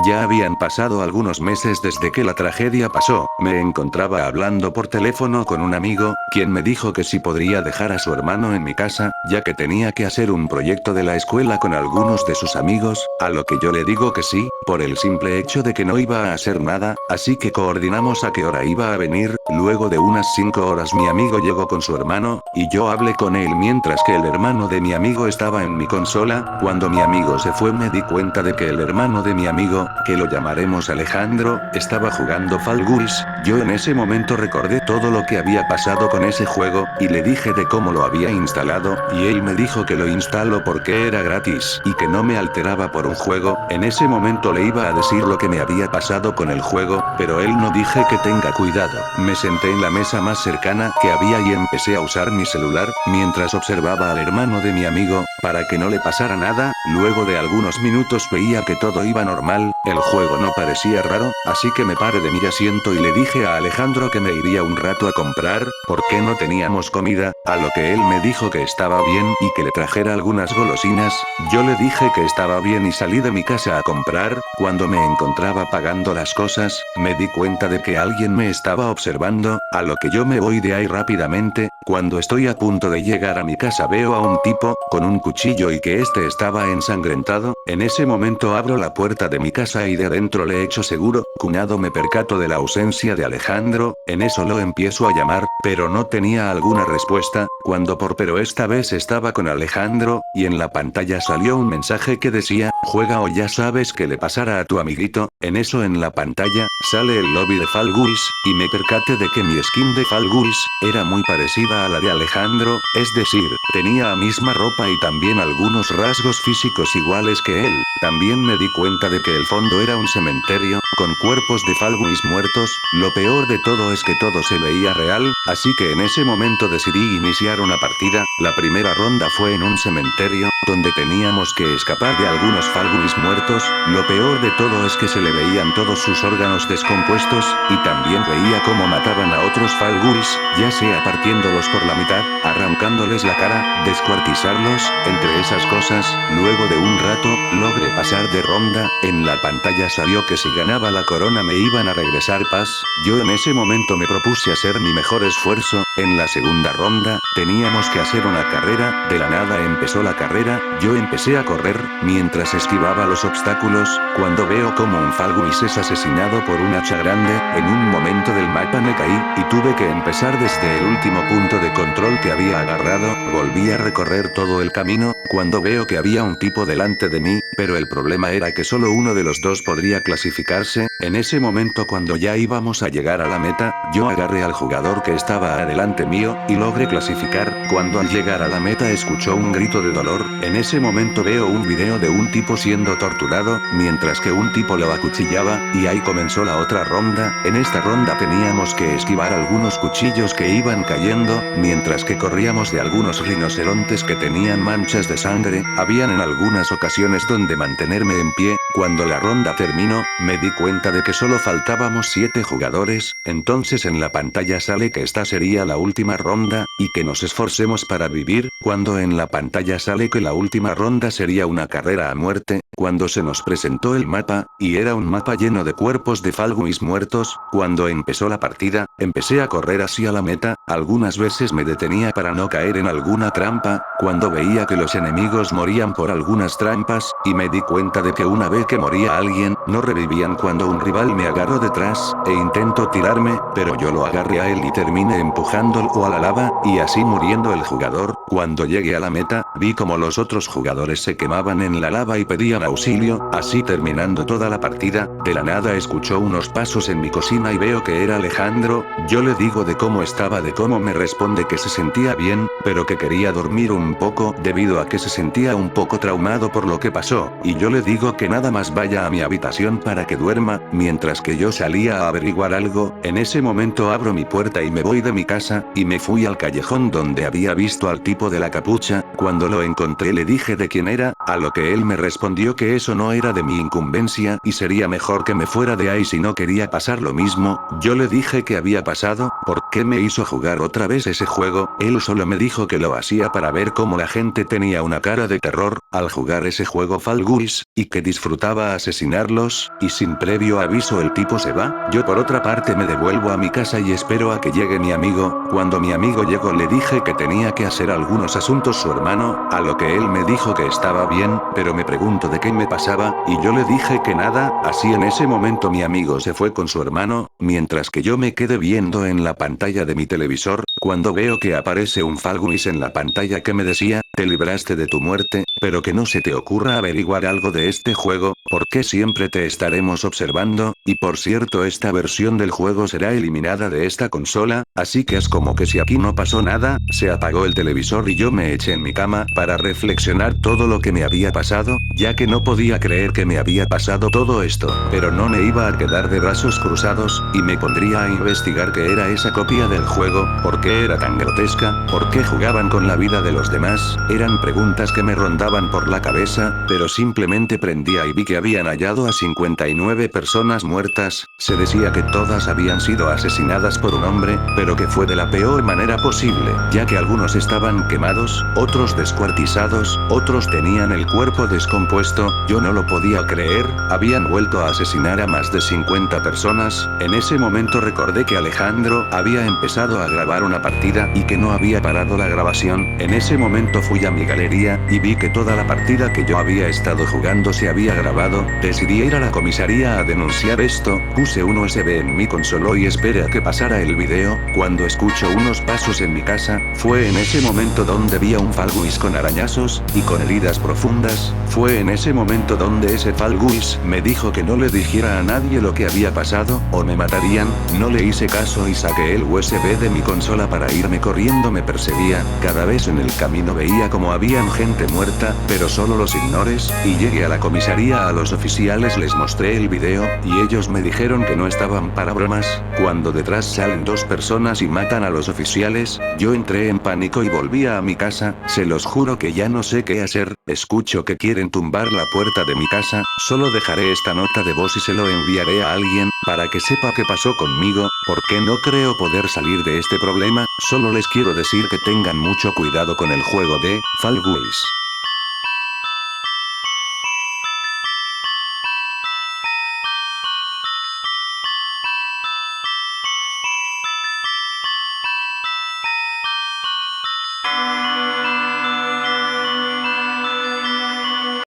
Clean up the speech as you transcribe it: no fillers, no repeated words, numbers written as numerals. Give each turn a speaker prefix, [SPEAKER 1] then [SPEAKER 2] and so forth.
[SPEAKER 1] Ya habían pasado algunos meses desde que la tragedia pasó, me encontraba hablando por teléfono con un amigo, quien me dijo que si podría dejar a su hermano en mi casa, ya que tenía que hacer un proyecto de la escuela con algunos de sus amigos, a lo que yo le digo que sí, por el simple hecho de que no iba a hacer nada, así que coordinamos a qué hora iba a venir. Luego de unas 5 horas mi amigo llegó con su hermano, y yo hablé con él mientras que el hermano de mi amigo estaba en mi consola. Cuando mi amigo se fue me di cuenta de que el hermano de mi amigo, que lo llamaremos Alejandro, estaba jugando Fall Guys. Yo en ese momento recordé todo lo que había pasado con ese juego, y le dije de cómo lo había instalado, y él me dijo que lo instaló porque era gratis y que no me alteraba por un juego. En ese momento le iba a decir lo que me había pasado con el juego, pero él no dije que tenga cuidado. Me senté en la mesa más cercana que había y empecé a usar mi celular, mientras observaba al hermano de mi amigo, para que no le pasara nada. Luego de algunos minutos veía que todo iba normal, el juego no parecía raro, así que me paré de mi asiento y le dije a Alejandro que me iría un rato a comprar, porque no teníamos comida, a lo que él me dijo que estaba bien y que le trajera algunas golosinas. Yo le dije que estaba bien y salí de mi casa a comprar. Cuando me encontraba pagando las cosas, me di cuenta de que alguien me estaba observando, a lo que yo me voy de ahí rápidamente. Cuando estoy a punto de llegar a mi casa veo a un tipo, con un cuchillo y que este estaba ensangrentado. En ese momento abro la puerta de mi casa y de adentro le echo seguro. Cuñado, me percato de la ausencia de Alejandro, en eso lo empiezo a llamar, pero no tenía alguna respuesta, pero esta vez estaba con Alejandro, y en la pantalla salió un mensaje que decía, juega o ya sabes que le pasará a tu amiguito. En eso en la pantalla, sale el lobby de Fall Guys, y me percaté de que mi skin de Fall Guys, era muy parecida a la de Alejandro, es decir, tenía la misma ropa y también algunos rasgos físicos iguales que él. También me di cuenta de que el fondo era un cementerio, con cuerpos de Fall Guys muertos. Lo peor de todo es que todo se veía real, así que en ese momento decidí iniciar una partida. La primera ronda fue en un cementerio, donde teníamos que escapar de algunos Fall Guys muertos. Lo peor de todo es que se le veían todos sus órganos descompuestos, y también veía cómo mataban a otros Fall Guys, ya sea partiéndolos por la mitad, arrancándoles la cara, descuartizarlos, entre esas cosas. Luego de un rato, logré pasar de ronda. En la pantalla salió que si ganaba la corona me iban a regresar paz. Yo en ese momento me propuse hacer mi mejor esfuerzo. En la segunda ronda, teníamos que hacer una carrera. De la nada empezó la carrera, yo empecé a correr, mientras esquivaba los obstáculos, cuando veo como un Fall Guys es asesinado por un hacha grande. En un momento del mapa me caí, y tuve que empezar desde el último punto de control que había agarrado. Volví a recorrer todo el camino, cuando veo que había un tipo delante de mí, pero el problema era que solo uno de los dos podría clasificarse. En ese momento, cuando ya íbamos a llegar a la meta, yo agarré al jugador que estaba adelante mío, y logré clasificar. Cuando al llegar a la meta escuchó un grito de dolor. En ese momento veo un video de un tipo siendo torturado, mientras que un tipo lo acuchillaba, y ahí comenzó la otra ronda. En esta ronda teníamos que esquivar algunos cuchillos que iban cayendo, mientras que corríamos de algunos rinocerontes que tenían manchas de sangre. Habían en algunas ocasiones donde mantenerme en pie. Cuando la ronda terminó, me di cuenta de que solo faltábamos 7 jugadores. Entonces en la pantalla sale que esta sería la última ronda, y que nos esforcemos para vivir. Cuando en la pantalla sale que la última ronda sería una carrera a muerte. Cuando se nos presentó el mapa, y era un mapa lleno de cuerpos de Fall Guys muertos. Cuando empezó la partida, empecé a correr hacia la meta. Algunas veces me detenía para no caer en alguna trampa, cuando veía que los enemigos morían por algunas trampas, y me di cuenta de que una vez que moría alguien, no revivían cuando un rival me agarró detrás, e intentó tirarme, pero yo lo agarré a él y terminé empujándolo a la lava, y así muriendo el jugador. Cuando llegué a la meta, vi como los otros jugadores se quemaban en la lava y pedían auxilio. Así terminando toda la partida, de la nada escuchó unos pasos en mi cocina y veo que era Alejandro. Yo le digo de cómo estaba, de cómo me responde que se sentía bien, pero que quería dormir un poco debido a que se sentía un poco traumado por lo que pasó, y yo le digo que nada más vaya a mi habitación para que duerma. Mientras que yo salía a averiguar algo, en ese momento abro mi puerta y me voy de mi casa, y me fui al callejón donde había visto al tipo de la capucha. Cuando lo encontré le dije de quién era, a lo que él me respondió que eso no era de mi incumbencia y sería mejor que me fuera de ahí si no quería pasar lo mismo. Yo le dije que había pasado, por qué me hizo jugar otra vez ese juego. Él solo me dijo dijo que lo hacía para ver cómo la gente tenía una cara de terror al jugar ese juego Fall Guys, y que disfrutaba asesinarlos, y sin previo aviso el tipo se va. Yo por otra parte me devuelvo a mi casa y espero a que llegue mi amigo. Cuando mi amigo llegó le dije que tenía que hacer algunos asuntos su hermano, a lo que él me dijo que estaba bien, pero me preguntó de qué me pasaba, y yo le dije que nada. Así en ese momento mi amigo se fue con su hermano, mientras que yo me quedé viendo en la pantalla de mi televisor, cuando veo que aparece un Fall Guys en la pantalla que me decía: te libraste de tu muerte, pero que no se te ocurra averiguar algo de este juego, porque siempre te estaremos observando, y por cierto esta versión del juego será eliminada de esta consola, así que es como que si aquí no pasó nada. Se apagó el televisor y yo me eché en mi cama para reflexionar todo lo que me había pasado, ya que no podía creer que me había pasado todo esto, pero no me iba a quedar de brazos cruzados, y me pondría a investigar qué era esa copia del juego, por qué era tan grotesca, por qué jugaban con la vida de los demás. Eran preguntas que me rondaban por la cabeza, pero simplemente prendía y vi que habían hallado a 59 personas muertas. Se decía que todas habían sido asesinadas por un hombre, pero que fue de la peor manera posible, ya que algunos estaban quemados, otros descuartizados, otros tenían el cuerpo descompuesto. Yo no lo podía creer, habían vuelto a asesinar a más de 50 personas. En ese momento recordé que Alejandro había empezado a grabar una partida y que no había parado la grabación. En ese momento fui a mi galería, y vi que toda la partida que yo había estado jugando se había grabado. Decidí ir a la comisaría a denunciar esto, puse un USB en mi consola y esperé a que pasara el video. Cuando escucho unos pasos en mi casa, fue en ese momento donde vi a un Fall Guys con arañazos, y con heridas profundas. Fue en ese momento donde ese Fall Guys me dijo que no le dijera a nadie lo que había pasado, o me matarían. No le hice caso y saqué el USB de mi consola para irme corriendo. Me perseguía, cada vez en el camino veía como habían gente muerta, pero solo los ignores, y llegué a la comisaría. A los oficiales les mostré el video, y ellos me dijeron que no estaban para bromas. Cuando detrás salen dos personas y matan a los oficiales, yo entré en pánico y volví a mi casa. Se los juro que ya no sé qué hacer. Escucho que quieren tumbar la puerta de mi casa. Solo dejaré esta nota de voz y se lo enviaré a alguien, para que sepa qué pasó conmigo, porque no creo poder salir de este problema. Solo les quiero decir que tengan mucho cuidado con el juego de Fall Guys.